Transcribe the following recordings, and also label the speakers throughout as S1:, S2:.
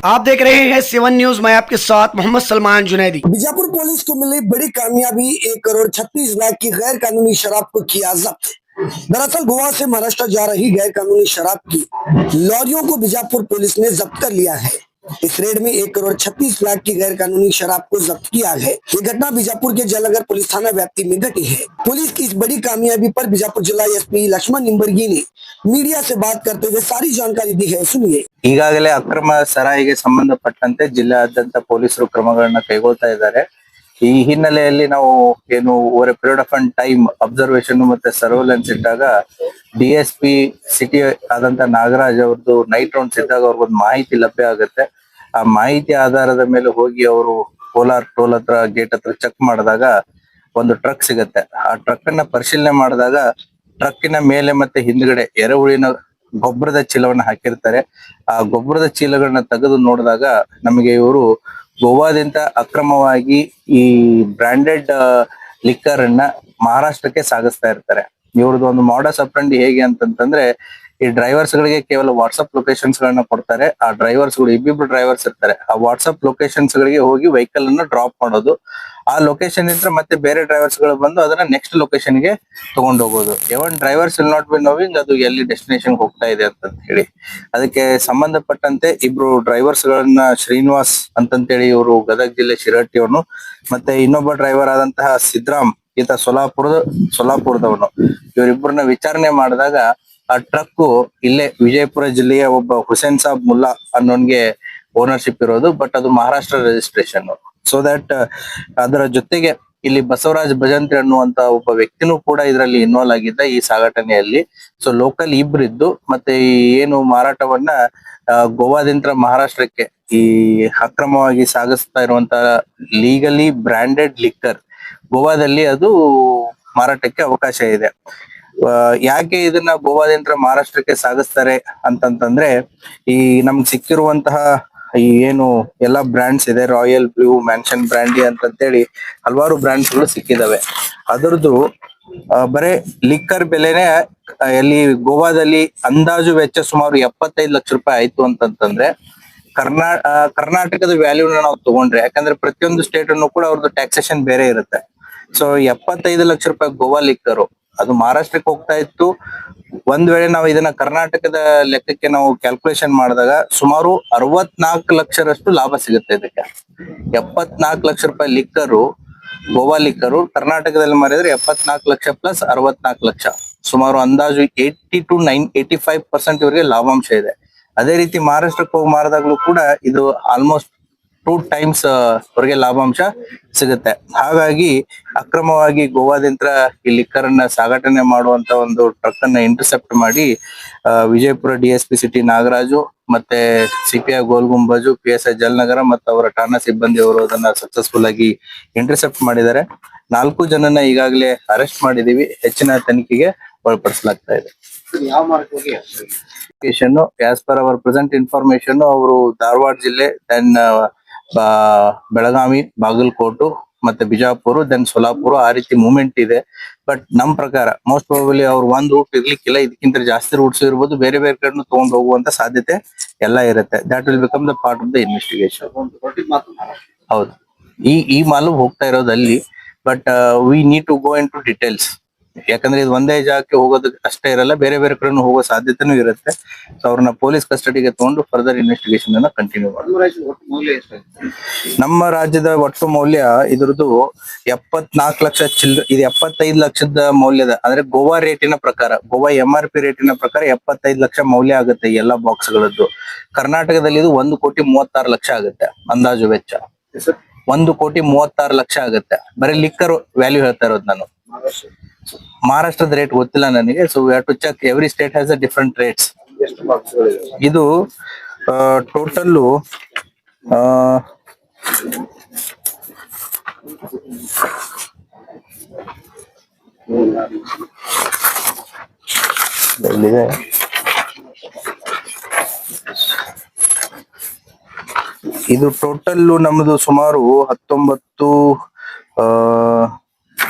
S1: आप देख रहे हैं 7 न्यूज। मैं आपके साथ मोहम्मद सलमान जुनैदी।
S2: बीजापुर पुलिस को मिली बड़ी कामयाबी, 1 करोड़ 36 लाख की गैर कानूनी शराब को किया जब्त। दरअसल गोवा से महाराष्ट्र जा रही गैर कानूनी शराब की लॉरियों को बीजापुर पुलिस ने जब्त कर लिया है। इस रेड में 1 करोड़ 36 लाख की गैर कानूनी शराब को जब्त किया है। ये घटना बीजापुर के जयनगर पुलिस थाना व्याप्ति में घटी है। पुलिस की इस बड़ी कामयाबी पर बीजापुर जिला एसपी लक्ष्मण निंबर्गी ने मीडिया से बात करते हुए सारी जानकारी दी है, सुनिए।
S3: ಈಗಾಗಲೇ ಅಕ್ರಮ ಸರಾಯಿಗೆ ಸಂಬಂಧಪಟ್ಟಂತೆ ಜಿಲ್ಲಾದ್ಯಂತ ಪೊಲೀಸರು ಕ್ರಮಗಳನ್ನ ಕೈಗೊಳ್ತಾ ಇದ್ದಾರೆ. ಈ ಹಿನ್ನೆಲೆಯಲ್ಲಿ ನಾವು ಏನು over A period of time observation ಮತ್ತೆ ಸರ್ವೆಲೆನ್ಸ್ ಇದ್ದಾಗ ಡಿಎಸ್ಪಿ ಸಿಟಿ ಆದಂತ ನಾಗರಾಜ್ ಅವ್ರದ್ದು ನೈಟ್ ರೌಂಡ್ಸ್ ಇದ್ದಾಗ ಅವ್ರಿಗೊಂದು ಮಾಹಿತಿ ಲಭ್ಯ ಆಗುತ್ತೆ. ಆ ಮಾಹಿತಿ ಆಧಾರದ ಮೇಲೆ ಹೋಗಿ ಅವರು ಕೋಲಾರ್ ಟೋಲ್ ಹತ್ರ ಗೇಟ್ ಹತ್ರ ಚೆಕ್ ಮಾಡಿದಾಗ ಒಂದು ಟ್ರಕ್ ಸಿಗತ್ತೆ. ಆ ಟ್ರಕ್ ಅನ್ನ ಪರಿಶೀಲನೆ ಮಾಡಿದಾಗ ಟ್ರಕ್ಕಿನ ಮೇಲೆ ಮತ್ತೆ ಹಿಂದ್ಗಡೆ ಎರೆಹುಳಿನ ಗೊಬ್ಬರದ ಚೀಲವನ್ನ ಹಾಕಿರ್ತಾರೆ. ಆ ಗೊಬ್ಬರದ ಚೀಲಗಳನ್ನ ತೆಗೆದು ನೋಡಿದಾಗ ನಮಗೆ ಇವರು ಗೋವಾದಿಂದ ಅಕ್ರಮವಾಗಿ ಈ ಬ್ರಾಂಡೆಡ್ ಲಿಕ್ಕರ್ ಅನ್ನ ಮಹಾರಾಷ್ಟ್ರಕ್ಕೆ ಸಾಗಿಸ್ತಾ ಇರ್ತಾರೆ. ಇವ್ರದ್ದು ಒಂದು ಮಾಡಸ್ ಆಪರೆಂಡಿ ಹೇಗೆ ಅಂತಂದ್ರೆ, ಈ ಡ್ರೈವರ್ಸ್ ಗಳಿಗೆ ಕೇವಲ ವಾಟ್ಸ್ಆಪ್ ಲೊಕೇಶನ್ಸ್ ಗಳನ್ನ ಕೊಡ್ತಾರೆ. ಆ ಡ್ರೈವರ್ಸ್ ಗಳು ಇಬ್ಬಿಬ್ರು ಡ್ರೈವರ್ಸ್ ಇರ್ತಾರೆ. ಆ ವಾಟ್ಸ್ಆಪ್ ಲೊಕೇಶನ್ಸ್ ಗಳಿಗೆ ಹೋಗಿ ವೆಹಿಕಲ್ ಅನ್ನ ಡ್ರಾಪ್ ಮಾಡೋದು. ಆ ಲೊಕೇಶನ್ ಇಂದ ಮತ್ತೆ ಬೇರೆ ಡ್ರೈವರ್ಸ್ ಗಳು ಬಂದು ಅದನ್ನ ನೆಕ್ಸ್ಟ್ ಲೊಕೇಶನ್ ಗೆ ತಗೊಂಡು ಹೋಗೋದು. ಎವನ್ drivers will not be knowing ಅದು ಎಲ್ಲಿ ಡೆಸ್ಟಿನೇಷನ್ ಹೋಗ್ತಾ ಇದೆ ಅಂತ ಹೇಳಿ. ಅದಕ್ಕೆ ಸಂಬಂಧಪಟ್ಟಂತೆ ಇಬ್ರು ಡ್ರೈವರ್ಸ್ ಗಳನ್ನ ಶ್ರೀನಿವಾಸ್ ಅಂತಂತೇಳಿ ಇವರು ಗದಗ ಜಿಲ್ಲೆ ಶಿರಹಟ್ಟಿಯವನು, ಮತ್ತೆ ಇನ್ನೊಬ್ಬ ಡ್ರೈವರ್ ಆದಂತಹ ಸಿದ್ರಾಮ್ ಈತ ಸೊಲಾಪುರದವನು. ಇವರಿಬ್ಬರನ್ನ ವಿಚಾರಣೆ ಮಾಡಿದಾಗ ಆ ಟ್ರಕ್ ಇಲ್ಲೇ ವಿಜಯಪುರ ಜಿಲ್ಲೆಯ ಒಬ್ಬ ಹುಸೇನ್ ಸಾಬ್ ಮುಲ್ಲಾ ಅನ್ನೋನ್ಗೆ ಓನರ್ಶಿಪ್ ಇರೋದು. ಬಟ್ ಅದು ಮಹಾರಾಷ್ಟ್ರ ರಿಜಿಸ್ಟ್ರೇಷನ್. ಸೊ ದಟ್ ಅದರ ಜೊತೆಗೆ ಇಲ್ಲಿ ಬಸವರಾಜ್ ಭಜಂತ್ರಿ ಅನ್ನುವಂತ ಒಬ್ಬ ವ್ಯಕ್ತಿನೂ ಕೂಡ ಇದರಲ್ಲಿ ಇನ್ವಾಲ್ವ್ ಆಗಿದ್ದ ಈ ಸಾಗಾಟನೆಯಲ್ಲಿ. ಸೊ ಲೋಕಲ್ ಇಬ್ರಿದ್ದು ಮತ್ತೆ ಈ ಏನು ಮಾರಾಟವನ್ನ ಗೋವಾದಿಂದ ಮಹಾರಾಷ್ಟ್ರಕ್ಕೆ ಈ ಅಕ್ರಮವಾಗಿ ಸಾಗಿಸ್ತಾ ಇರುವಂತ ಲೀಗಲಿ ಬ್ರಾಂಡೆಡ್ ಲಿಕ್ಕರ್ ಗೋವಾದಲ್ಲಿ ಅದು ಮಾರಾಟಕ್ಕೆ ಅವಕಾಶ ಇದೆ. ಯಾಕೆ ಇದನ್ನ ಗೋವಾದಿಂದ ಮಹಾರಾಷ್ಟ್ರಕ್ಕೆ ಸಾಗಿಸ್ತಾರೆ ಅಂತಂತಂದ್ರೆ, ಈ ನಮ್ಗೆ ಸಿಕ್ಕಿರುವಂತಹ ಈ ಏನು ಎಲ್ಲಾ ಬ್ರ್ಯಾಂಡ್ಸ್ ಇದೆ, ರಾಯಲ್ ಬ್ಲೂ, ಮ್ಯಾನ್ಷನ್ ಬ್ರ್ಯಾಂಡಿ ಅಂತಂತೇಳಿ ಹಲವಾರು ಬ್ರ್ಯಾಂಡ್ಸ್ ಗಳು ಸಿಕ್ಕಿದಾವೆ. ಅದರದ್ದು ಬರೇ ಲಿಕ್ಕರ್ ಬೆಲೆನೆ ಅಲ್ಲಿ ಗೋವಾದಲ್ಲಿ ಅಂದಾಜು ವೆಚ್ಚ ಸುಮಾರು 75 ಲಕ್ಷ ರೂಪಾಯಿ ಆಯ್ತು ಅಂತಂತಂದ್ರೆ, ಕರ್ನಾಟಕದ ವ್ಯಾಲ್ಯೂನ ನಾವು ತಗೊಂಡ್ರೆ, ಯಾಕಂದ್ರೆ ಪ್ರತಿಯೊಂದು ಸ್ಟೇಟ್ ಅನ್ನು ಕೂಡ ಅವ್ರದ್ದು ಟ್ಯಾಕ್ಸೇಷನ್ ಬೇರೆ ಇರುತ್ತೆ. ಸೊ 75 ಲಕ್ಷ ರೂಪಾಯಿ ಗೋವಾ ಲಿಕ್ಕರು ಅದು ಮಹಾರಾಷ್ಟ್ರಕ್ಕೆ ಹೋಗ್ತಾ ಇತ್ತು. ಒಂದ್ ವೇಳೆ ನಾವು ಇದನ್ನ ಕರ್ನಾಟಕದ ಲೆಕ್ಕಕ್ಕೆ ನಾವು ಕ್ಯಾಲ್ಕುಲೇಷನ್ ಮಾಡಿದಾಗ ಸುಮಾರು 64 ಲಕ್ಷರಷ್ಟು ಲಾಭ ಸಿಗುತ್ತೆ ಇದಕ್ಕೆ. 74 ಲಕ್ಷ ರೂಪಾಯಿ ಲಿಕ್ಕರು, ಗೋವಾ ಲಿಕ್ಕರು ಕರ್ನಾಟಕದಲ್ಲಿ ಮಾರಿದ್ರೆ 74 ಲಕ್ಷ ಪ್ಲಸ್ 64 ಲಕ್ಷ, ಸುಮಾರು ಅಂದಾಜು 80 to 85% ಇವರಿಗೆ ಲಾಭಾಂಶ ಇದೆ. ಅದೇ ರೀತಿ ಮಹಾರಾಷ್ಟ್ರಕ್ಕೆ ಹೋಗಿ ಮಾರಿದಾಗ್ಲೂ ಕೂಡ ಇದು ಆಲ್ಮೋಸ್ಟ್ 2 ಟೈಮ್ಸ್ ಅವ್ರಿಗೆ ಲಾಭಾಂಶ ಸಿಗುತ್ತೆ. ಹಾಗಾಗಿ ಅಕ್ರಮವಾಗಿ ಗೋವಾದಿಂದ ಈ ಲಿಕ್ಕರ್ ಅನ್ನ ಸಾಗಾಟನೆ ಮಾಡುವಂತ ಒಂದು ಟ್ರಕ್ ಅನ್ನ ಇಂಟರ್ಸೆಪ್ಟ್ ಮಾಡಿ ವಿಜಯಪುರ ಡಿಎಸ್ಪಿ ಸಿಟಿ ನಾಗರಾಜು ಮತ್ತೆ ಸಿಪಿಐ ಗೋಲ್ಗುಂಬಾಜು, PSI ಜಲನಗರ ಮತ್ತು ಅವರ ಠಾಣಾ ಸಿಬ್ಬಂದಿ ಅವರು ಅದನ್ನ ಸಕ್ಸಸ್ಫುಲ್ ಆಗಿ ಇಂಟರ್ಸೆಪ್ಟ್ ಮಾಡಿದ್ದಾರೆ. 4 ಜನನ ಈಗಾಗಲೇ ಅರೆಸ್ಟ್ ಮಾಡಿದೀವಿ. ಹೆಚ್ಚಿನ ತನಿಖೆಗೆ ಒಳಪಡಿಸಲಾಗ್ತಾ ಇದೆ. ಆಸ್ ಪರ್ ಅವರ್ ಪ್ರೆಸೆಂಟ್ ಇನ್ಫಾರ್ಮೇಶನ್ ಅವರು ಧಾರವಾಡ ಜಿಲ್ಲೆ, ದೆನ್ ಬೆಳಗಾವಿ, ಬಾಗಲಕೋಟು ಮತ್ತೆ ಬಿಜಾಪುರ, ದೆನ್ ಸೊಲಾಪುರ, ಆ ರೀತಿ ಮೂವ್ಮೆಂಟ್ ಇದೆ. ಬಟ್ ನಮ್ ಪ್ರಕಾರ ಮೋಸ್ಟ್ ಪ್ರಾಬಬ್ಲಿ ಅವ್ರು ಒಂದ್ ರೂಟ್ ಇರ್ಲಿಕ್ಕಿಲ್ಲ, ಇದಕ್ಕಿಂತ ಜಾಸ್ತಿ ರೂಟ್ಸ್ ಇರ್ಬೋದು. ಬೇರೆ ಬೇರೆ ಕಡೆ ತಗೊಂಡು ಹೋಗುವಂತ ಸಾಧ್ಯತೆ ಎಲ್ಲ ಇರುತ್ತೆ. That will become the part of the investigation. ಹೌದು, ಈ ಮಾಲು ಹೋಗ್ತಾ ಇರೋದು ಅಲ್ಲಿ. But we need to go in to details. ಯಾಕಂದ್ರೆ ಇದು ಒಂದೇ ಜಾಗಕ್ಕೆ ಹೋಗೋದು ಅಷ್ಟೇ ಇರಲ್ಲ, ಬೇರೆ ಬೇರೆ ಕಡೆ ಹೋಗೋ ಸಾಧ್ಯತೆನೂ ಇರುತ್ತೆ. ಸೊ ಅವ್ರನ್ನ ಪೊಲೀಸ್ ಕಸ್ಟಡಿಗೆ ತಗೊಂಡು ಫರ್ದರ್ ಇನ್ವೆಸ್ಟಿಗೇಷನ್ ಅನ್ನ ಕಂಟಿನ್ಯೂ ಮಾಡ್ತೀವಿ. ನಮ್ಮ ರಾಜ್ಯದ ಒಟ್ಟು ಮೌಲ್ಯ ಇದ್ರದ್ದು 74 ಲಕ್ಷ ಇದು 75 ಲಕ್ಷದ ಮೌಲ್ಯದ, ಅಂದ್ರೆ ಗೋವಾ ರೇಟಿನ ಪ್ರಕಾರ, ಗೋವಾ MRP ರೇಟಿನ ಪ್ರಕಾರ 75 ಲಕ್ಷ ಮೌಲ್ಯ ಆಗುತ್ತೆ ಎಲ್ಲಾ ಬಾಕ್ಸ್ ಗಳದ್ದು. ಕರ್ನಾಟಕದಲ್ಲಿ ಇದು 1,36,00,000 ಆಗುತ್ತೆ ಅಂದಾಜು ವೆಚ್ಚ. 1,36,00,000 ಆಗುತ್ತೆ. ಬರೀ ಲಿಕ್ಕರ್ ವ್ಯಾಲ್ಯೂ ಹೇಳ್ತಾ ಇರೋದು ನಾನು. ಮಹಾರಾಷ್ಟ್ರದ ರೇಟ್ ಗೊತ್ತಿಲ್ಲ ನನಗೆ. So we have to check. Every state has a different rates. ಇದು ಟೋಟಲ್ ಇದು ಟೋಟಲ್ ನಮ್ದು ಸುಮಾರು 19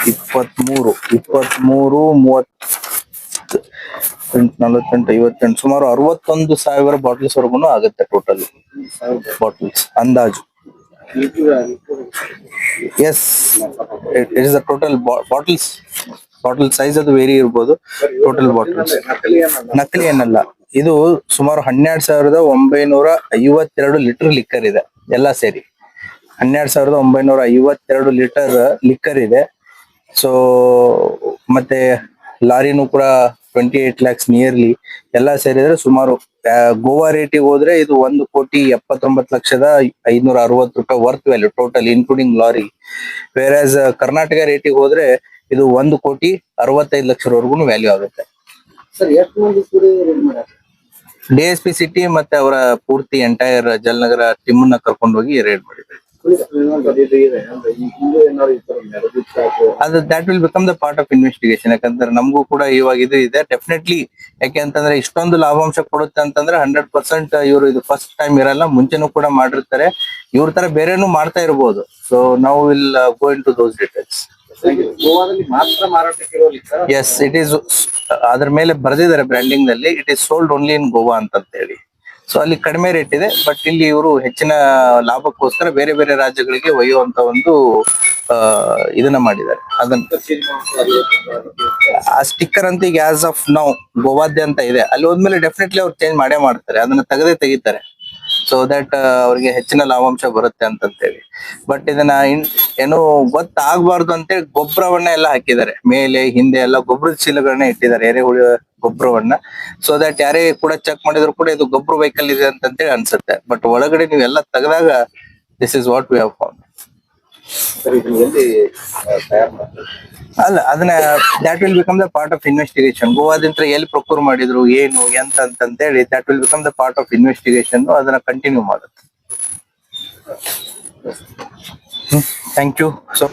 S3: 23 30 48, 58 ಸುಮಾರು 61,000 ಬಾಟಲ್ಸ್ ವರೆಗೂ ಆಗುತ್ತೆ ಟೋಟಲ್ ಬಾಟಲ್ಸ್ ಅಂದಾಜು. Yes, it is the total bottle size ಅದು ವೇರಿ ಇರ್ಬೋದು. ಟೋಟಲ್ ಬಾಟಲ್ಸ್ ನಕಲಿ ಏನಲ್ಲ, ಇದು ಸುಮಾರು 12,952 ಲೀಟರ್ ಲಿಕ್ಕರ್ ಇದೆ ಎಲ್ಲ ಸೇರಿ. 12,952 ಲೀಟರ್ ಲಿಕ್ಕರ್ ಇದೆ. ಸೊ ಮತ್ತೆ ಲಾರಿನೂ ಕೂಡ 28 lakhs ನಿಯರ್ಲಿ ಎಲ್ಲ ಸೇರಿದ್ರೆ ಸುಮಾರು ಗೋವಾ ರೇಟಿಗೆ ಹೋದ್ರೆ ಇದು 1,79,560,000 worth value total including lorry. Whereas Karnataka ರೇಟಿಗೆ ಹೋದ್ರೆ ಇದು 1,65,00,000 ವರೆಗೂ ವ್ಯಾಲ್ಯೂ ಆಗುತ್ತೆ. DSP ಸಿಟಿ ಮತ್ತೆ ಅವರ ಪೂರ್ತಿ ಎಂಟೈರ್ ಜಲನಗರ ಟೀಮ್ ನ ಕರ್ಕೊಂಡು ಹೋಗಿ ರೇಡ್ ಮಾಡಿದ್ದಾರೆ. ಅದು that will become the part of investigation. ಯಾಕಂದ್ರೆ ನಮಗೂ ಕೂಡ ಇವಾಗ ಇದು ಇದೆ ಡೆಫಿನೆಟ್ಲಿ. ಯಾಕೆ ಅಂತಂದ್ರೆ ಇಷ್ಟೊಂದು ಲಾಭಾಂಶ ಕೊಡುತ್ತೆ ಅಂತಂದ್ರೆ 100% ಇವರು ಇದು ಫಸ್ಟ್ ಟೈಮ್ ಇರಲ್ಲ, ಮುಂಚೆನೂ ಕೂಡ ಮಾಡಿರ್ತಾರೆ. ಇವ್ರ ತರ ಬೇರೆನೂ ಮಾಡ್ತಾ ಇರ್ಬೋದು. ಸೊ ನಾವು will go in to those details. Yes, it is ಅದ್ರ ಮೇಲೆ ಬರೆದಿದ್ದಾರೆ ಬ್ರ್ಯಾಂಡಿಂಗ್ ನಲ್ಲಿ, it is sold only in Goa ಅಂತ ಹೇಳಿ. ಸೊ ಅಲ್ಲಿ ಕಡಿಮೆ ರೇಟ್ ಇದೆ, ಬಟ್ ಇಲ್ಲಿ ಇವರು ಹೆಚ್ಚಿನ ಲಾಭಕ್ಕೋಸ್ಕರ ಬೇರೆ ಬೇರೆ ರಾಜ್ಯಗಳಿಗೆ ಒಯ್ಯುವಂತ ಒಂದು ಇದನ್ನ ಮಾಡಿದ್ದಾರೆ. ಅದನ್ನ ಆ ಸ್ಟಿಕ್ಕರ್ ಅಂತ ಈಗ ಆಸ್ ಆಫ್ ನೌ ಗೋವಾದ್ಯಂತ ಇದೆ. ಅಲ್ಲಿ ಹೋದ್ಮೇಲೆ ಡೆಫಿನೆಟ್ಲಿ ಅವ್ರು ಚೇಂಜ್ ಮಾಡೇ ಮಾಡ್ತಾರೆ, ಅದನ್ನ ತೆಗಿತಾರೆ. ಸೊ ದಟ್ ಅವ್ರಿಗೆ ಹೆಚ್ಚಿನ ಲಾಭಾಂಶ ಬರುತ್ತೆ ಅಂತೇಳಿ. ಬಟ್ ಇದನ್ನ ಏನು ಗೊತ್ತಾಗಬಾರ್ದು ಅಂತೇಳಿ ಗೊಬ್ಬರವನ್ನ ಎಲ್ಲ ಹಾಕಿದ್ದಾರೆ ಮೇಲೆ ಹಿಂದೆ ಎಲ್ಲ ಗೊಬ್ಬರದ ಚೀಲಗಳನ್ನ ಇಟ್ಟಿದ್ದಾರೆ, ಎರೆಹುಳ ಗೊಬ್ಬರವನ್ನ. ಸೊ ದಟ್ ಯಾರೇ ಕೂಡ ಚೆಕ್ ಮಾಡಿದ್ರು ಕೂಡ ಇದು ಗೊಬ್ಬರ ವೆಹಿಕಲ್ ಇದೆ ಅಂತೇಳಿ ಅನ್ಸುತ್ತೆ. ಬಟ್ ಒಳಗಡೆ ನೀವೆಲ್ಲ ತೆಗೆದಾಗ this is what we have found. ಅಲ್ಲ, ಅದನ್ನ that will become the part of investigation. ಗೋವಾದಿಂದ ಎಲ್ಲಿ ಪ್ರೊಕ್ಯೂರ್ ಮಾಡಿದ್ರು ಏನು ಎಂತ ಅಂತೇಳಿ that will become the part of investigation. ಅದನ್ನ ಕಂಟಿನ್ಯೂ ಮಾಡುತ್ತೆ. Thank you. So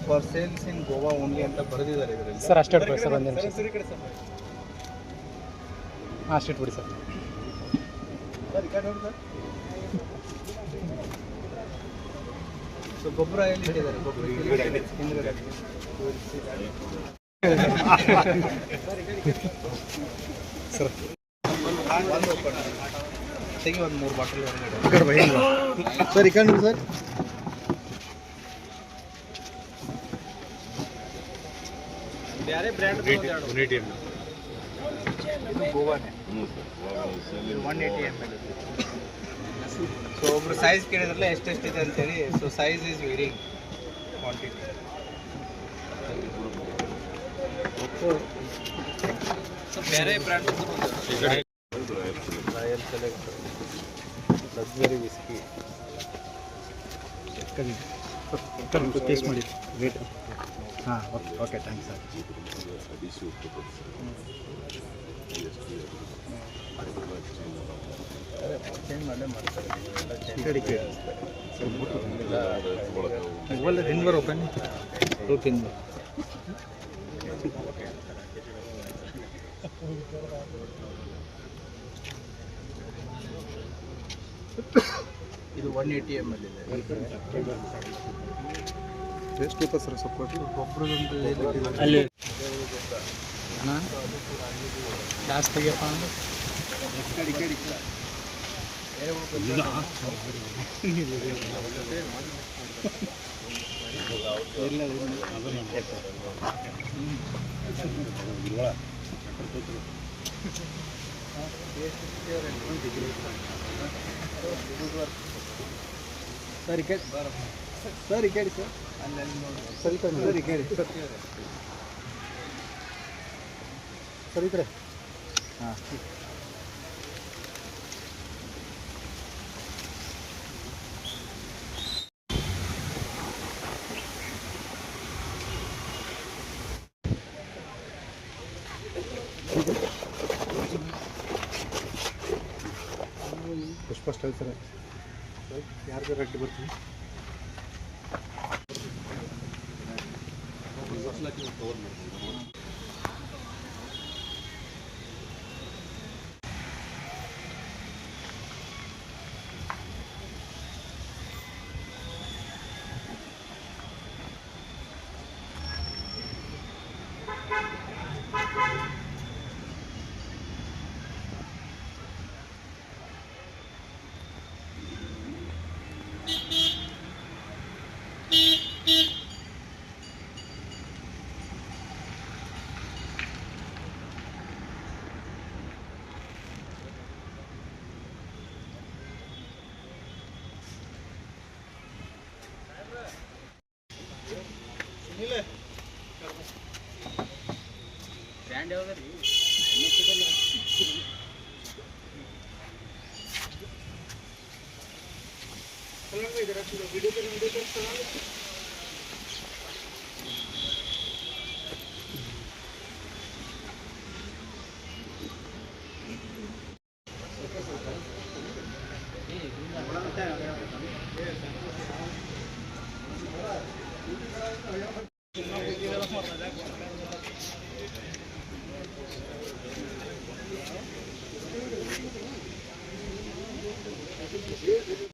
S3: for sales in Goa only ಅಂತ ಬರೆದಿದ್ದಾರೆ ಇದರಲ್ಲಿ.
S4: ಸರ್ ಅಷ್ಟೇ ಬಿಡಿ ಸರ್, ಒಂದೇ ನಿಮಿಷ. ಹಾಂ ಅಷ್ಟೇ ಬಿಡಿ ಸರ್.
S3: ಸೊ ಗೊಬ್ಬರ ಎಲ್ಲಿಟ್ಟಿದ್ದಾರೆ? ಗೊಬ್ಬರ ಹಿಂದ್ಗಡೆ
S4: ಸರ್
S3: ತೆಗಿ ಒಂದು 3 ಬಾಟಲ್ ಹೊರಗಡೆ.
S4: ಸರ್ ಈ ಕಡೆ ಸರ್.
S3: ಬೇರೆ ಬ್ರ್ಯಾಂಡ್ ಗೋವಾನೆ 180 ml. ಸೊ ಒಬ್ರು ಸೈಜ್ ಕೇಳಿದ್ರಲ್ಲ ಎಷ್ಟೆಷ್ಟಿದೆ ಅಂತೇಳಿ. So size is varying quantity. ಬೇರೆ brand royal select, luxury whisky.
S4: Taste ಮಾಡಿ ರೇಟ್. ಹಾಂ ಓಕೆ ಥ್ಯಾಂಕ್ಸ್ ಸರ್.
S3: ಚೇಂಜ್ ಮಾಡೇ ಮಾಡ್ತಾರೆ.
S4: ದಿನಭರ ಓಪನ್ ಓಕೆ.
S3: ಇದು 180 ml ಇದೆ.
S4: ಎಷ್ಟು ಸರ್ ಸ್ವಲ್ಪ
S3: ಗೊಬ್ಬರದೊಂದು
S4: ಅಲ್ಲಿ ಅಣ್ಣ ಜಾಸ್ತಿ ತೆಗಿಯಪ್ಪ ಅಂದ್ರೆ
S3: ಸರಿ ಕೇಳಿ ಸರಿ ಕೇಳಿ ಸರ್. ಅಲ್ಲೆಲ್ಲಿ ನೋಡಿ ಸರಿ ಕೇಳಿ ಸರ್.
S4: ಸರ್ ಈ ಕಡೆ ಹಾಂ ಪುಷ್ಪ ಸ್ಟೈಲ್ ಸರ್ ಯಾರಿಗಾರು ಅಡ್ಡಿ ಬರ್ತೀವಿ